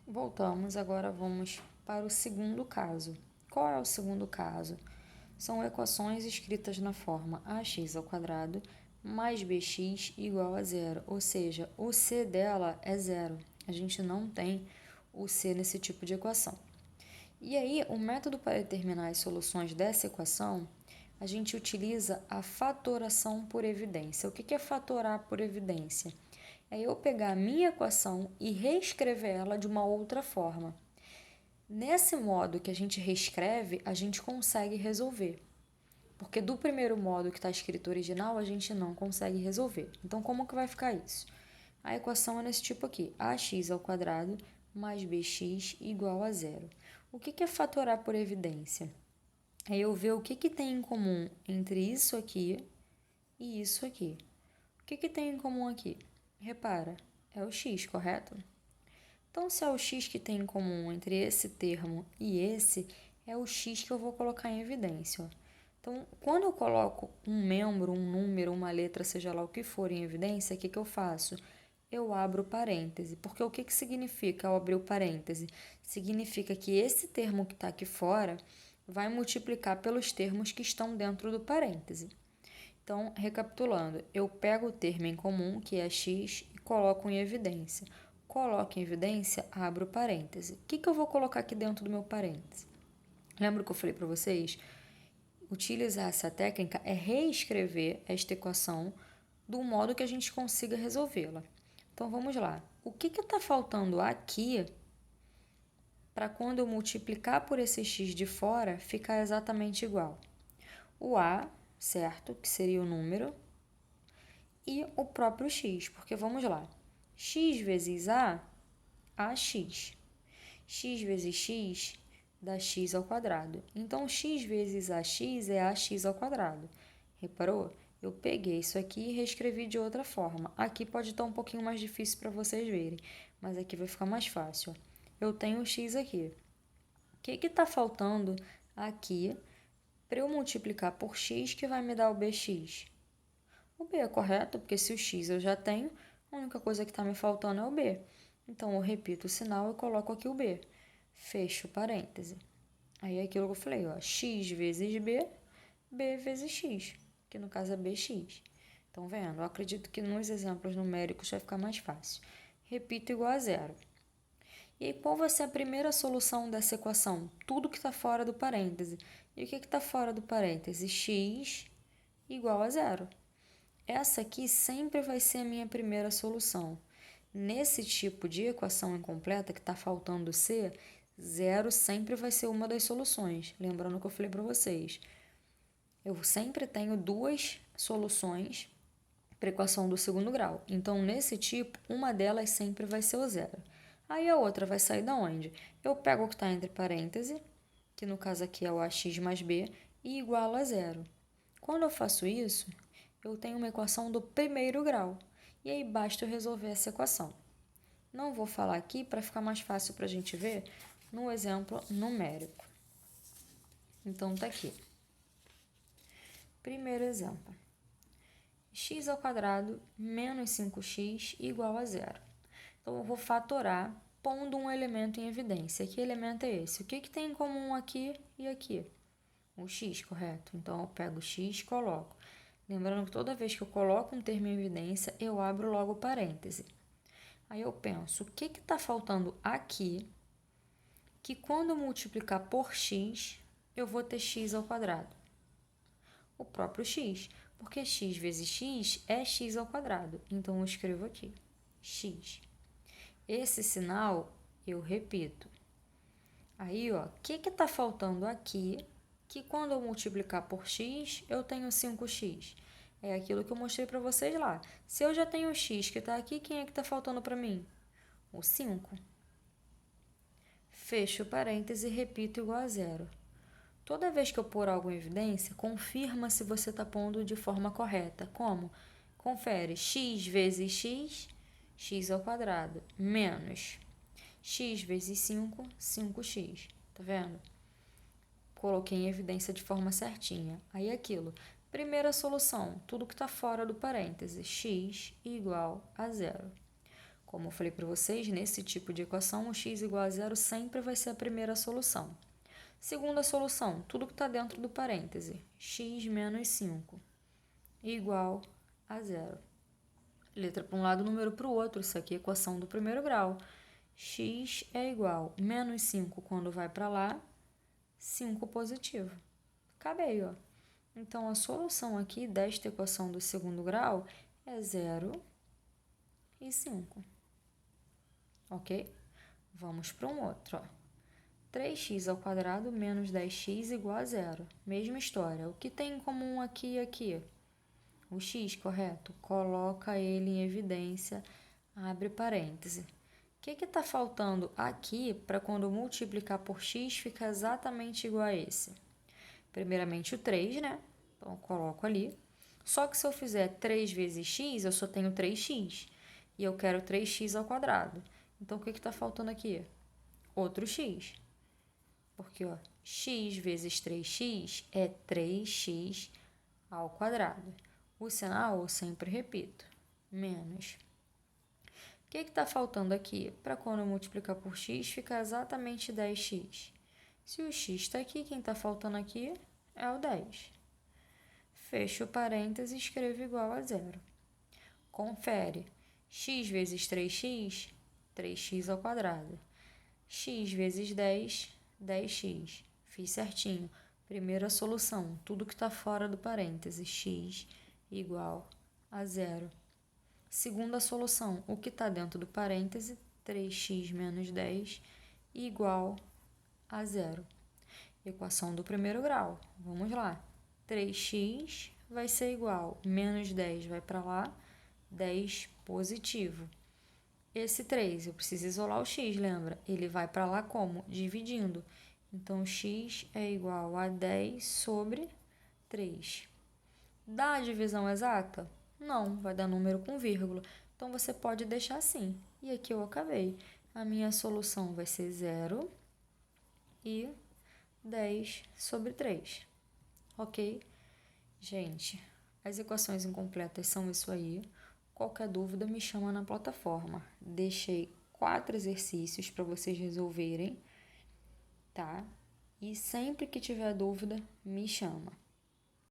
Voltamos, agora vamos para o segundo caso. Qual é o segundo caso? São equações escritas na forma ax ao quadrado mais bx igual a zero, ou seja, o c dela é zero. A gente não tem o c nesse tipo de equação. E aí, o método para determinar as soluções dessa equação, a gente utiliza a fatoração por evidência. O que é fatorar por evidência? É eu pegar a minha equação e reescrever ela de uma outra forma. Nesse modo que a gente reescreve, a gente consegue resolver. Porque do primeiro modo que está escrito original, a gente não consegue resolver. Então, como que vai ficar isso? A equação é nesse tipo aqui, ax ao quadrado mais bx igual a zero. O que é fatorar por evidência? É eu ver o que tem em comum entre isso aqui e isso aqui. O que tem em comum aqui? Repara, é o x, correto? Então, se é o x que tem em comum entre esse termo e esse, é o x que eu vou colocar em evidência. Então, quando eu coloco um membro, um número, uma letra, seja lá o que for em evidência, o que eu faço? Eu abro parêntese. Porque o que significa ao abrir o parêntese? Significa que esse termo que está aqui fora vai multiplicar pelos termos que estão dentro do parêntese. Então, recapitulando, eu pego o termo em comum, que é x, e coloco em evidência. Coloco em evidência, abro parêntese. O que eu vou colocar aqui dentro do meu parêntese? Lembra que eu falei para vocês? Utilizar essa técnica é reescrever esta equação do modo que a gente consiga resolvê-la. Então, vamos lá. O que está faltando aqui para quando eu multiplicar por esse x de fora ficar exatamente igual? O a, certo? Que seria o número, e o próprio x, porque vamos lá, x vezes a, ax. X vezes x dá x ao quadrado. Então, x vezes ax é ax ao quadrado. Reparou? Eu peguei isso aqui e reescrevi de outra forma. Aqui pode estar um pouquinho mais difícil para vocês verem, mas aqui vai ficar mais fácil. Eu tenho o x aqui. O que está faltando aqui para eu multiplicar por x que vai me dar o bx? O B é correto, porque se o x eu já tenho, a única coisa que está me faltando é o B. Então, eu repito o sinal e coloco aqui o B. Fecho parêntese. Aí é aquilo que eu falei, ó, x vezes B, B vezes x, que no caso é bx. Estão vendo? Eu acredito que nos exemplos numéricos vai ficar mais fácil. Repito igual a zero. E aí, qual vai ser a primeira solução dessa equação? Tudo que está fora do parêntese. E o que está fora do parêntese? X igual a zero. Essa aqui sempre vai ser a minha primeira solução. Nesse tipo de equação incompleta que está faltando C, zero sempre vai ser uma das soluções. Lembrando que eu falei para vocês, eu sempre tenho duas soluções para a equação do segundo grau. Então, nesse tipo, uma delas sempre vai ser o zero. Aí a outra vai sair da onde? Eu pego o que está entre parênteses, que no caso aqui é o ax mais b, e igualo a zero. Quando eu faço isso, eu tenho uma equação do primeiro grau. E aí basta eu resolver essa equação. Não vou falar aqui para ficar mais fácil para a gente ver no exemplo numérico. Então, tá aqui. Primeiro exemplo. X ao quadrado menos 5x igual a zero. Então, eu vou fatorar pondo um elemento em evidência. Que elemento é esse? O que tem em comum aqui e aqui? O x, correto? Então, eu pego o x e coloco. Lembrando que toda vez que eu coloco um termo em evidência, eu abro logo o parêntese. Aí eu penso, o que está faltando aqui, que quando eu multiplicar por x, eu vou ter x ao quadrado? O próprio x, porque x vezes x é x ao quadrado. Então, eu escrevo aqui, x. Esse sinal, eu repito. Aí, ó, o que está faltando aqui, que quando eu multiplicar por x, eu tenho 5x. É aquilo que eu mostrei para vocês lá. Se eu já tenho o x que está aqui, quem é que está faltando para mim? O 5. Fecho o parêntese e repito igual a zero. Toda vez que eu pôr algo em evidência, confirma se você está pondo de forma correta. Como? Confere x vezes x, x ao quadrado, menos x vezes 5, 5x. Tá vendo? Coloquei em evidência de forma certinha. Aí aquilo. Primeira solução, tudo que está fora do parêntese, x igual a zero. Como eu falei para vocês, nesse tipo de equação, o x igual a zero sempre vai ser a primeira solução. Segunda solução, tudo que está dentro do parêntese, x menos 5 igual a zero. Letra para um lado, número para o outro, isso aqui é equação do primeiro grau. X é igual a menos 5 quando vai para lá, 5 positivo. Acabei, ó. Então, a solução aqui desta equação do segundo grau é 0 e 5. Ok? Vamos para um outro, ó. 3x ao quadrado menos 10x igual a zero. Mesma história. O que tem em comum aqui e aqui? O x, correto? Coloca ele em evidência, abre parêntese. O que está faltando aqui para quando multiplicar por x ficar exatamente igual a esse? Primeiramente o 3, né? Então, eu coloco ali. Só que se eu fizer 3 vezes x, eu só tenho 3x. E eu quero 3x ao quadrado. Então, o que está faltando aqui? Outro x. Porque, ó, x vezes 3x é 3x ao quadrado. O sinal eu sempre repito, menos. O que está faltando aqui? Para quando eu multiplicar por x, fica exatamente 10x. Se o x está aqui, quem está faltando aqui é o 10. Fecho o parênteses e escrevo igual a zero. Confere. X vezes 3x, 3x ao quadrado. X vezes 10, 10x. Fiz certinho. Primeira solução, tudo que está fora do parênteses, x igual a zero. Segunda solução, o que está dentro do parêntese, 3x menos 10 igual a zero. Equação do primeiro grau. Vamos lá. 3x vai ser igual, menos 10 vai para lá, 10 positivo. Esse 3, eu preciso isolar o x, lembra? Ele vai para lá como? Dividindo. Então, x é igual a 10 sobre 3. Dá a divisão exata? Não, vai dar número com vírgula. Então, você pode deixar assim. E aqui eu acabei. A minha solução vai ser 0 e 10 sobre 3. Ok? Gente, as equações incompletas são isso aí. Qualquer dúvida, me chama na plataforma. Deixei 4 exercícios para vocês resolverem, tá? E sempre que tiver dúvida, me chama.